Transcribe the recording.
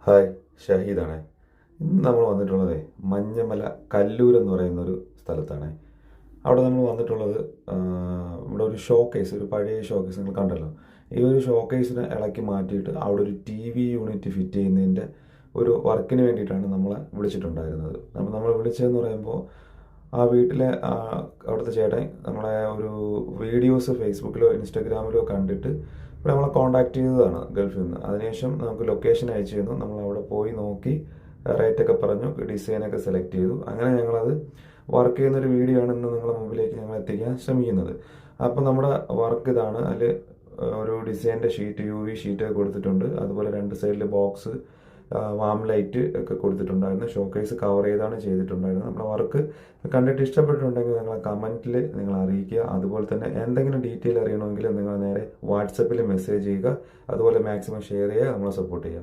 Hi, ഷഹീദാണേ. ഇന്ന് നമ്മൾ വന്നിട്ടുള്ളത് മഞ്ഞമല കല്ലൂർ എന്ന് പറയുന്ന ഒരു സ്ഥലത്താണ്. അവിടെ നമ്മൾ വന്നിട്ടുള്ളത് ഇവിടെ ഒരു ഷോക്കേസ്, ഒരു പഴയ ഷോക്കേസ് നിങ്ങൾ കണ്ടല്ലോ. ഈ ഒരു ഷോക്കേസിനെ ഇളക്കി മാറ്റിയിട്ട് അവിടെ ഒരു ടി വി യൂണിറ്റ് ഫിറ്റ് ചെയ്യുന്നതിൻ്റെ ഒരു വർക്കിന് വേണ്ടിയിട്ടാണ് നമ്മളെ വിളിച്ചിട്ടുണ്ടായിരുന്നത്. നമ്മൾ വിളിച്ചതെന്ന് പറയുമ്പോൾ ആ വീട്ടിലെ അവിടുത്തെ ചേട്ടൻ നമ്മളെ ഒരു വീഡിയോസ് ഫേസ്ബുക്കിലോ ഇൻസ്റ്റാഗ്രാമിലോ കണ്ടിട്ട് ഇവിടെ നമ്മളെ കോൺടാക്ട് ചെയ്തതാണ് ഗൾഫിൽ നിന്ന്. അതിനുശേഷം നമുക്ക് ലൊക്കേഷൻ അയച്ചു തന്നു. നമ്മൾ അവിടെ പോയി നോക്കി റേറ്റൊക്കെ പറഞ്ഞു, ഡിസൈനൊക്കെ സെലക്ട് ചെയ്തു. അങ്ങനെ ഞങ്ങളത് വർക്ക് ചെയ്യുന്നൊരു വീഡിയോ ആണ് ഇന്ന് നിങ്ങളുടെ മുമ്പിലേക്ക് ഞങ്ങൾ എത്തിക്കാൻ ശ്രമിക്കുന്നത്. അപ്പം നമ്മുടെ വർക്ക് ഇതാണ്. അതിൽ ഒരു ഡിസൈനിൻ്റെ ഷീറ്റ്, UV ഷീറ്റ് കൊടുത്തിട്ടുണ്ട്. അതുപോലെ രണ്ട് സൈഡിൽ ബോക്സ്, വാം ലൈറ്റ് ഒക്കെ കൊടുത്തിട്ടുണ്ടായിരുന്നു. ഷോക്കേസ് കവർ ചെയ്താണ് ചെയ്തിട്ടുണ്ടായിരുന്നത്. നമ്മുടെ വർക്ക് കണ്ടിട്ട് ഇഷ്ടപ്പെട്ടിട്ടുണ്ടെങ്കിൽ നിങ്ങളെ കമൻറ്റിൽ നിങ്ങൾ അറിയിക്കുക. അതുപോലെ തന്നെ എന്തെങ്കിലും ഡീറ്റെയിൽ അറിയണമെങ്കിൽ നിങ്ങൾ നേരെ വാട്സപ്പിൽ മെസ്സേജ് ചെയ്യുക. അതുപോലെ മാക്സിമം ഷെയർ ചെയ്യുക, നമ്മളെ സപ്പോർട്ട് ചെയ്യുക.